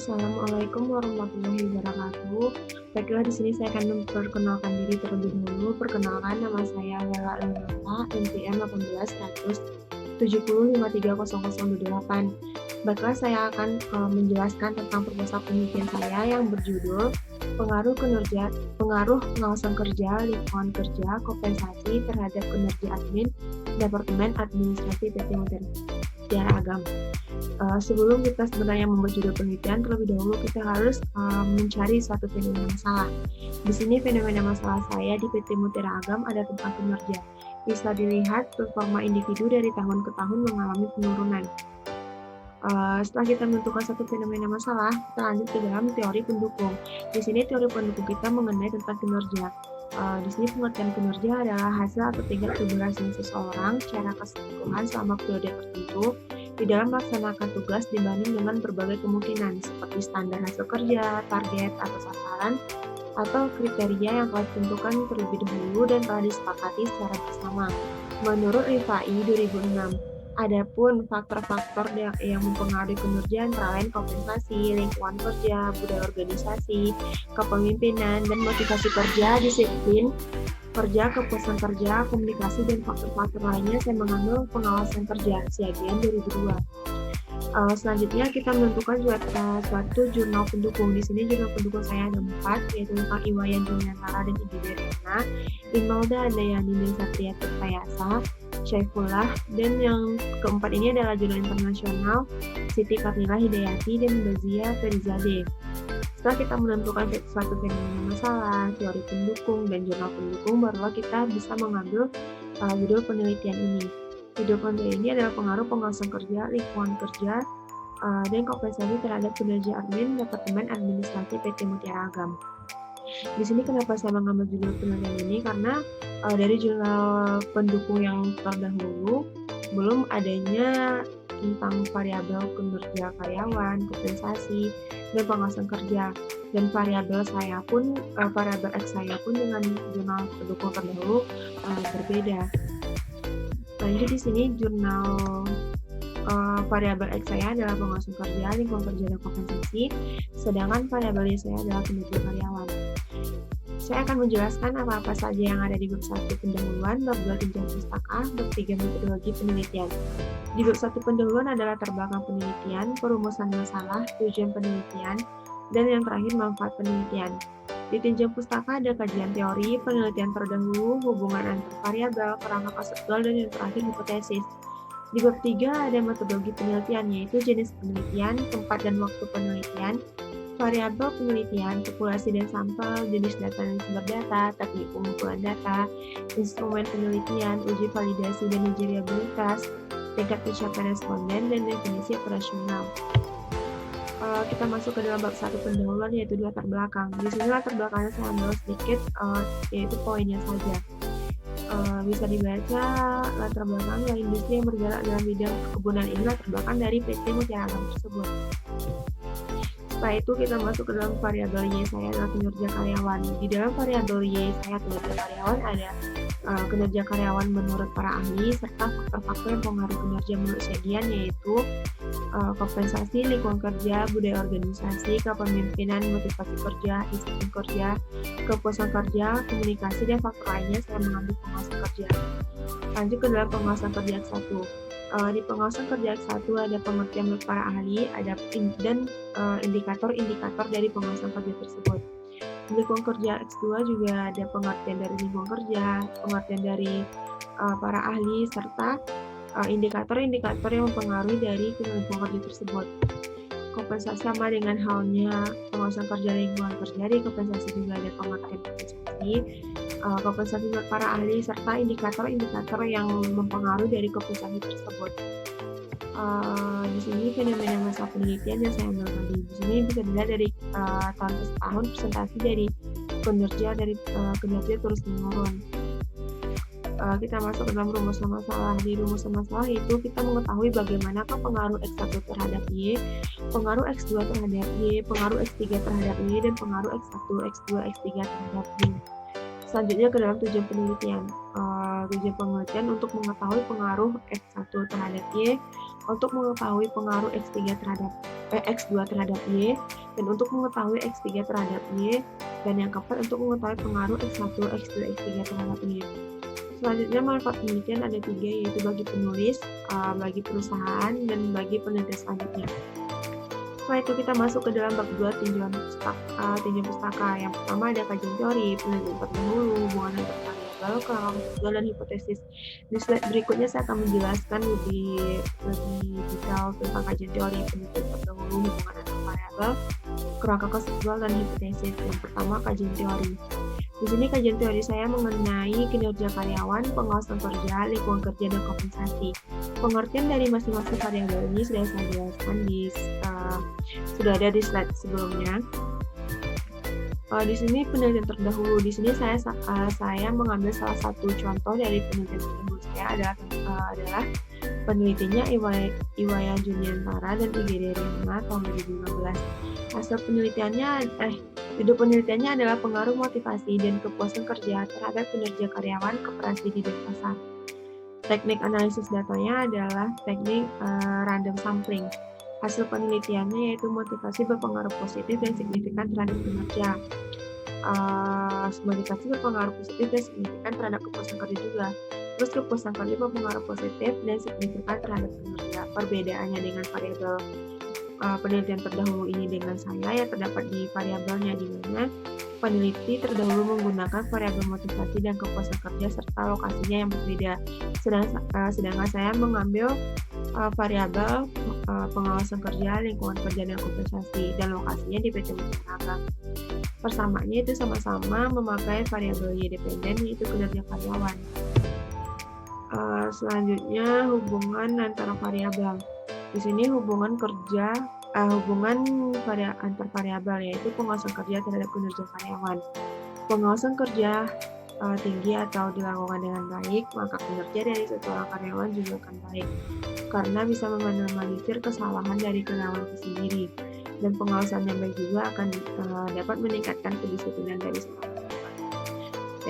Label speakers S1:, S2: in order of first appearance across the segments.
S1: Assalamualaikum warahmatullahi wabarakatuh. Baiklah, di sini saya akan memperkenalkan diri terlebih dahulu. Perkenalkan, nama saya Lela Elnata, NPM 1870530028. Baiklah, saya akan menjelaskan tentang proposal penelitian saya yang berjudul Pengaruh pengawasan kerja, lingkungan kerja, kompensasi terhadap kinerja admin, Departemen Administrasi PT Mutiara Agam. Sebelum kita sebenarnya membuat judul penelitian, terlebih dahulu kita harus mencari suatu fenomena masalah. Di sini fenomena masalah saya di PT Mutiara Agam ada tentang kinerja. Bisa dilihat performa individu dari tahun ke tahun mengalami penurunan. Setelah kita menentukan satu fenomena masalah, kita lanjut ke dalam teori pendukung. Di sini teori pendukung kita mengenai tentang kinerja. Di sini pengertian kinerja adalah hasil atau tingkat keberhasilan seseorang secara keseluruhan selama periode tertentu di dalam melaksanakan tugas dibanding dengan berbagai kemungkinan seperti standar hasil kerja, target atau sasaran, atau kriteria yang telah ditentukan terlebih dahulu dan telah disepakati secara bersama. Menurut Rifai 2006, adapun faktor-faktor yang mempengaruhi kinerja antara lain kompensasi, lingkungan kerja, budaya organisasi, kepemimpinan, dan motivasi kerja, disiplin kerja, kepuasan kerja, komunikasi, dan faktor-faktor lainnya saya mengambil pengawasan kerja, Siagian 2002. Selanjutnya kita menentukan suatu jurnal pendukung. Di sini jurnal pendukung saya ada 4, yaitu tentang Iwayan Juliantara dan Ibu Derena, Imelda Andayani dan Satria Tirtayasa, Syaifullah, dan yang keempat ini adalah jurnal internasional Siti Karnila Hidayati dan Bazia Ferizadeh. Setelah kita menentukan suatu fenomena masalah, teori pendukung, dan jurnal pendukung, barulah kita bisa mengambil judul penelitian ini. Judul penelitian ini adalah pengaruh pengawasan kerja, lingkungan kerja, dan kompensasi terhadap kinerja admin Departemen Administrasi PT Mutiara Agam. Di sini kenapa saya mengambil judul penelitian ini? Karena dari jurnal pendukung yang terdahulu belum adanya tentang variabel kinerja karyawan, kompensasi, dan pengawasan kerja. Dan variabel X saya pun dengan jurnal pendukung terdahulu berbeda. Lanjut di sini jurnal variabel X saya adalah pengawasan kerja, lingkungan kerja, dan kompensasi, sedangkan variabel Y saya adalah kinerja karyawan. Saya akan menjelaskan apa-apa saja yang ada di bab 1 pendahuluan, bab 2 tinjauan pustaka, bab 3 metodologi penelitian. Di bab 1 pendahuluan adalah latar belakang penelitian, perumusan masalah, tujuan penelitian, dan yang terakhir manfaat penelitian. Di tinjauan pustaka ada kajian teori, penelitian terdahulu, hubungan antar variabel, kerangka konseptual, dan yang terakhir hipotesis. Di bab 3 ada metodologi penelitian, yaitu jenis penelitian, tempat dan waktu penelitian, variabel penelitian, populasi dan sampel, jenis data dan sumber data, teknik pengumpulan data, instrumen penelitian, uji validasi dan uji reliabilitas, tingkat pencapaian responden, dan definisi operasional. Kita masuk ke dalam bab 1 pendahuluan, yaitu latar belakang. Di sini latar belakangnya saya ambil sedikit, yaitu poinnya saja. Bisa dibaca latar belakang industri yang bergerak dalam bidang perkebunan ini latar belakang dari PT Mutiara Agam tersebut. Setelah itu kita masuk ke dalam variabel Y saya adalah kinerja karyawan. Di dalam variabel Y saya kinerja karyawan ada kinerja karyawan menurut para ahli serta faktor-faktor yang mempengaruhi kinerja menurut Siagian, yaitu kompensasi, lingkungan kerja, budaya organisasi, kepemimpinan, motivasi kerja, disiplin kerja, kepuasan kerja, komunikasi, dan faktor lainnya saya mengambil pengawasan kerja. Lanjut ke dalam pengawasan kerja X1. Di pengawasan kerja X1 ada pengertian menurut para ahli, ada dan indikator-indikator dari pengawasan kerja tersebut. Di lingkungan kerja X2 juga ada pengertian dari lingkungan kerja, pengertian dari para ahli, serta indikator-indikator yang mempengaruhi dari lingkungan kerja tersebut. Kompensasi sama dengan halnya pengawasan kerja lingkungan kerja, di kompensasi juga ada pengertian kompensasi menurut para ahli, serta indikator-indikator yang mempengaruhi dari kompensasi tersebut. Di sini fenomena masa penelitian yang saya ambil tadi. Di sini bisa dilihat dari tahun ke tahun presentasi dari kinerja terus menurun. Kita masuk ke dalam rumusan masalah. Di rumusan masalah itu kita mengetahui bagaimanakah pengaruh X1 terhadap Y, pengaruh X2 terhadap Y, pengaruh X3 terhadap Y, dan pengaruh X1, X2, X3 terhadap Y. Selanjutnya ke dalam tujuan penelitian. Tujuan penelitian untuk mengetahui pengaruh X1 terhadap Y, untuk mengetahui pengaruh X2 terhadap Y, dan untuk mengetahui X3 terhadap Y, dan yang keempat untuk mengetahui pengaruh X1, X2, X3 terhadap Y. Selanjutnya manfaat penelitian ada 3, yaitu bagi penulis, bagi perusahaan, dan bagi penelitian selanjutnya. Setelah itu kita masuk ke dalam bab 2 tinjauan pustaka. Yang pertama ada kajian teori, penelitian terdahulu, hubungan antar variabel, kerangka kesimpulan, dan hipotesis. Di slide berikutnya saya akan menjelaskan lebih detail tentang kajian teori, penelitian terdahulu, hubungan antar variabel, kerangka kesimpulan, dan hipotesis. Yang pertama kajian teori. Di sini kajian teori saya mengenai kinerja karyawan, pengawasan kerja, lingkungan kerja, dan kompensasi. Pengertian dari masing-masing variabel ini sudah saya jelaskan sudah ada di slide sebelumnya. Di sini penelitian terdahulu. Di sini saya mengambil salah satu contoh dari penelitian terdahulu saya adalah penelitiannya Iwayan Juniantara dan IGD Rima tahun 2015. Hasil penelitiannya adalah pengaruh motivasi dan kepuasan kerja terhadap kinerja karyawan koperasi di Denpasar. Teknik analisis datanya adalah teknik random sampling. Hasil penelitiannya yaitu motivasi berpengaruh positif dan signifikan terhadap kinerja. Motivasi berpengaruh positif dan signifikan terhadap kepuasan kerja juga. Terus kepuasan kerja berpengaruh positif dan signifikan terhadap kinerja. Perbedaannya dengan variabel penelitian terdahulu ini dengan saya terdapat di variabelnya, di mana peneliti terdahulu menggunakan variabel motivasi dan kepuasan kerja serta lokasinya yang berbeda. Sedangkan saya mengambil variabel pengawasan kerja, lingkungan kerja, dan kompensasi, dan lokasinya di PT Mutiara. Persamaannya itu sama-sama memakai variabel Y dependen, yaitu kinerja karyawan. Selanjutnya hubungan antara variabel. Di sini hubungan antar variabel, yaitu pengawasan kerja terhadap kinerja karyawan. Pengawasan kerja tinggi atau dilakukan dengan baik, maka kinerja dari seorang karyawan juga akan baik, karena bisa meminimalisir kesalahan dari karyawan itu sendiri. Dan pengawasan yang baik juga akan dapat meningkatkan kedisiplinan dari seorang karyawan.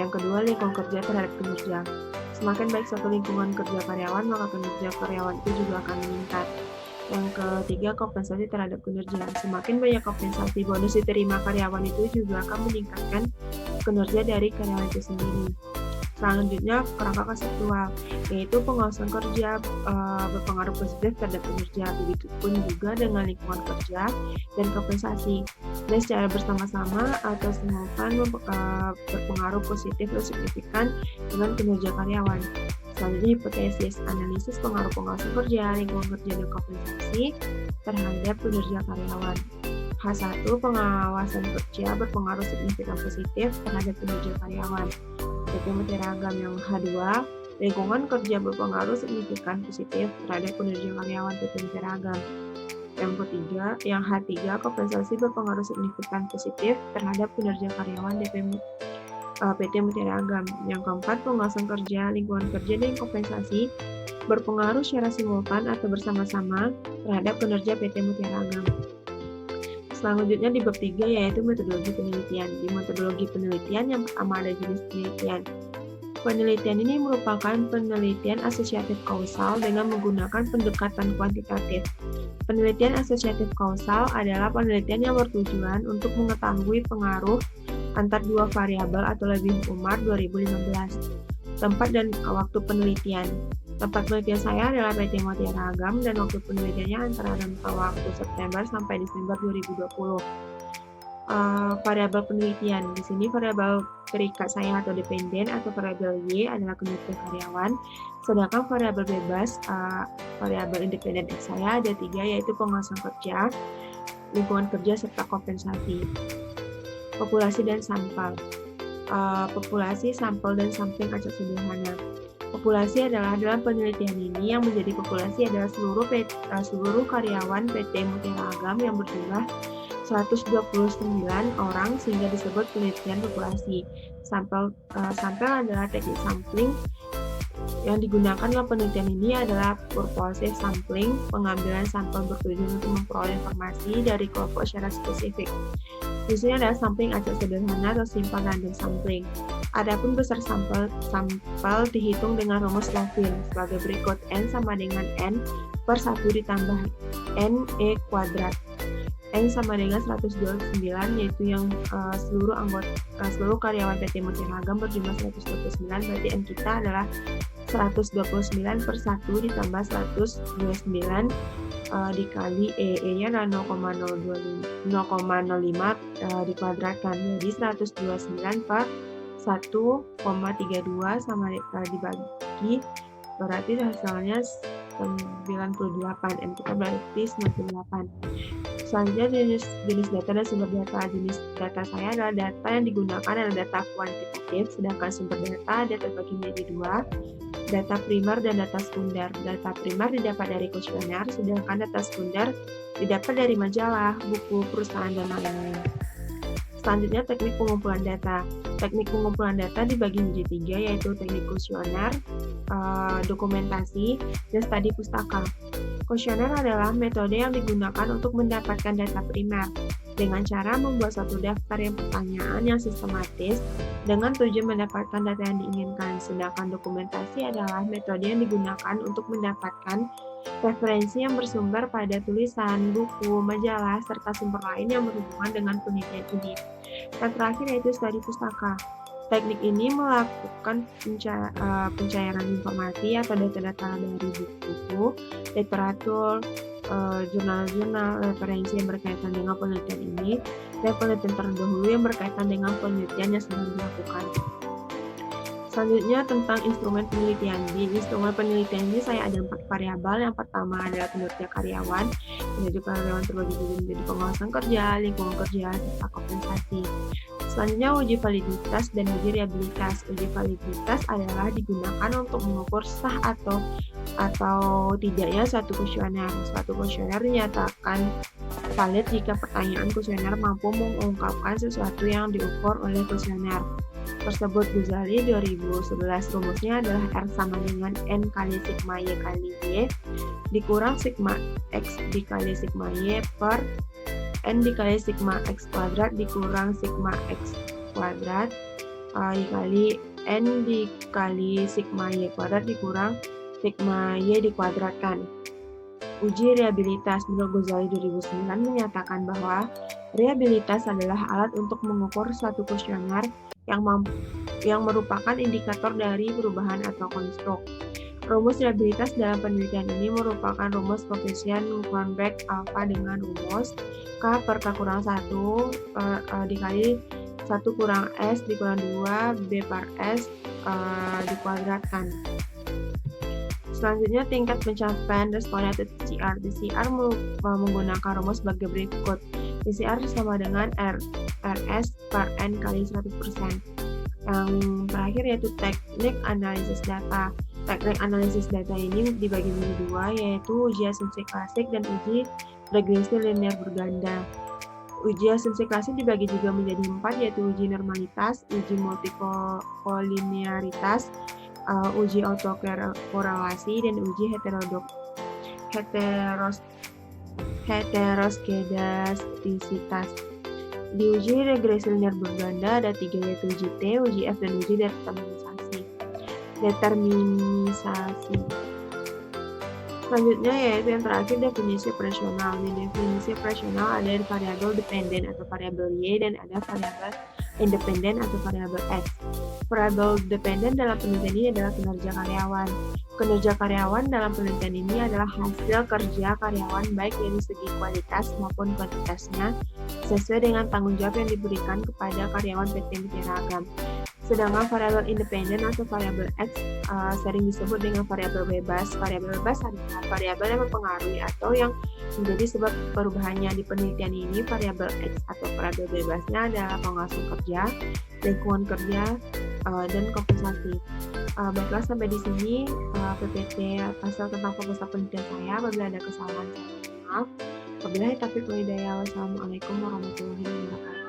S1: Yang kedua, lingkungan kerja terhadap kinerja. Semakin baik suatu lingkungan kerja karyawan, maka kinerja karyawan itu juga akan meningkat. Yang ketiga, kompensasi terhadap kinerja. Semakin banyak kompensasi bonus diterima karyawan itu juga akan meningkatkan kinerja dari karyawan itu sendiri. Selanjutnya, kerangka konseptual, yaitu pengawasan kerja berpengaruh positif terhadap kinerja, begitupun juga dengan lingkungan kerja dan kompensasi. Dan secara bersama-sama atau simultan berpengaruh positif dan signifikan dengan kinerja karyawan. Selanjutnya, hipotesis, analisis pengaruh pengawasan kerja, lingkungan kerja, dan kompensasi terhadap kinerja karyawan. H1, pengawasan kerja berpengaruh signifikan positif terhadap kinerja karyawan. PT Mutiara Agam. Yang H2, lingkungan kerja berpengaruh signifikan positif terhadap kinerja karyawan PT Mutiara Agam. Yang H3, kompensasi berpengaruh signifikan positif terhadap kinerja karyawan PT Mutiara Agam. Yang keempat, pengawasan kerja, lingkungan kerja, dan kompensasi berpengaruh secara simultan atau bersama-sama terhadap kinerja PT Mutiara Agam. Selanjutnya di bab 3 yaitu metodologi penelitian. Di metodologi penelitian yang pertama ada jenis penelitian. Penelitian ini merupakan penelitian asosiatif kausal dengan menggunakan pendekatan kuantitatif. Penelitian asosiatif kausal adalah penelitian yang bertujuan untuk mengetahui pengaruh antar dua variabel atau lebih. Umar 2015. Tempat dan waktu penelitian. Tempat penelitian saya adalah PT Mutiara Agam dan waktu penelitiannya antara rentang waktu September sampai Desember 2020. Variabel penelitian. Di sini variabel terikat saya atau dependen atau variabel Y adalah kinerja karyawan. Sedangkan variabel bebas, variabel independen X saya ada 3, yaitu pengawasan kerja, lingkungan kerja, serta kompensasi. Populasi dan sampel. Populasi, sampel, dan sampling acak sederhana. Populasi adalah dalam penelitian ini yang menjadi populasi adalah seluruh karyawan PT Mutiara Agam yang berjumlah 129 orang sehingga disebut penelitian populasi. Sampel adalah teknik sampling yang digunakan dalam penelitian ini adalah purposive sampling, pengambilan sampel bertujuan untuk memperoleh informasi dari kelompok secara spesifik. Di sini ada sampling acak sederhana atau simple random sampling. Adapun besar sampel dihitung dengan rumus Levin sebagai berikut: N sama dengan N per 1 ditambah NE kuadrat. N sama dengan 129, yaitu yang seluruh karyawan PT Mutiara Agam berjumlah 129, berarti N kita adalah 129 per 1 ditambah 129 dikali E-nya adalah 0,05 dikuadratkan, jadi 129 per 1,32 sama dibagi, berarti hasilnya 98, M kita berarti 98. Selanjutnya jenis data dan sumber data. Jenis data saya adalah data yang digunakan adalah data kuantitatif, sedangkan sumber data terbagi menjadi dua, data primer dan data sekunder. Data primer didapat dari kuesioner, sedangkan data sekunder didapat dari majalah, buku, perusahaan, dan lain-lain. Selanjutnya teknik pengumpulan data. Teknik pengumpulan data dibagi menjadi tiga, yaitu teknik kuesioner, dokumentasi, dan studi pustaka. Kuesioner adalah metode yang digunakan untuk mendapatkan data primer dengan cara membuat suatu daftar pertanyaan yang sistematis dengan tujuan mendapatkan data yang diinginkan. Sedangkan dokumentasi adalah metode yang digunakan untuk mendapatkan referensi yang bersumber pada tulisan, buku, majalah, serta sumber lain yang berhubungan dengan penelitian ini. Dan terakhir yaitu studi pustaka. Teknik ini melakukan pencairan informasi atau data-data dari buku, literatur, jurnal-jurnal, referensi yang berkaitan dengan penelitian ini, dan penelitian terdahulu yang berkaitan dengan penelitian yang sedang dilakukan. Selanjutnya tentang instrumen penelitian. Di instrumen penelitian ini saya ada 4 variabel. Yang pertama adalah kinerja karyawan. Kinerja karyawan terbagi menjadi pengawasan kerja, lingkungan kerja, serta kompensasi. Selanjutnya uji validitas dan uji reliabilitas. Uji validitas adalah digunakan untuk mengukur sah atau tidaknya suatu kuesioner. Suatu kuesioner dinyatakan valid jika pertanyaan kuesioner mampu mengungkapkan sesuatu yang diukur oleh kuesioner tersebut. Ghazali 2011. Rumusnya adalah R sama dengan N kali sigma Y kali Y dikurang sigma X dikali sigma Y per N dikali sigma X kuadrat dikurang sigma X kuadrat dikali N dikali sigma Y kuadrat dikurang sigma Y dikuadratkan. Uji reliabilitas. Menurut Ghazali 2009 menyatakan bahwa reliabilitas adalah alat untuk mengukur suatu kuesioner yang merupakan indikator dari perubahan atau konstruk. Rumus reliabilitas dalam penelitian ini merupakan rumus koefisien Cronbach alfa dengan rumus K per K kurang 1 dikali 1 kurang S dikurang 2 B per S dikuadratkan. Selanjutnya tingkat pencapaian responden atau TCR. TCR menggunakan rumus sebagai berikut. TCR sama dengan RS per N kali 100%. Yang terakhir yaitu teknik analisis data. Teknik analisis data ini dibagi menjadi dua, yaitu uji asumsi klasik dan uji regresi linear berganda. Uji asumsi klasik dibagi juga menjadi 4, yaitu uji normalitas, uji multikolinearitas, uji autokorelasi, dan uji heteroskedastisitas. Di uji regresi linear berganda ada 3, yaitu uji T, uji F, dan uji determinisasi. Selanjutnya yaitu yang terakhir definisi operasional. Di definisi operasional ada variabel dependen atau variabel Y dan ada variabel independen atau variabel X. Variabel dependen dalam penelitian ini adalah kinerja karyawan. Kinerja karyawan dalam penelitian ini adalah hasil kerja karyawan baik dari segi kualitas maupun kuantitasnya sesuai dengan tanggung jawab yang diberikan kepada karyawan PT Mutiara Agam. Sedangkan variabel independen atau variabel X sering disebut dengan variabel bebas. Variabel bebas adalah variabel yang mempengaruhi atau yang menjadi sebab perubahannya. Di penelitian ini variabel X atau variabel bebasnya adalah pengawasan kerja, lingkungan kerja, dan kompensasi. Baiklah, sampai di sini PPT pasal tentang proposal penelitian saya. Apabila ada kesalahan, saya mohon maaf. Wabillahi taufiq wal hidayah. Wassalamualaikum warahmatullahi wabarakatuh.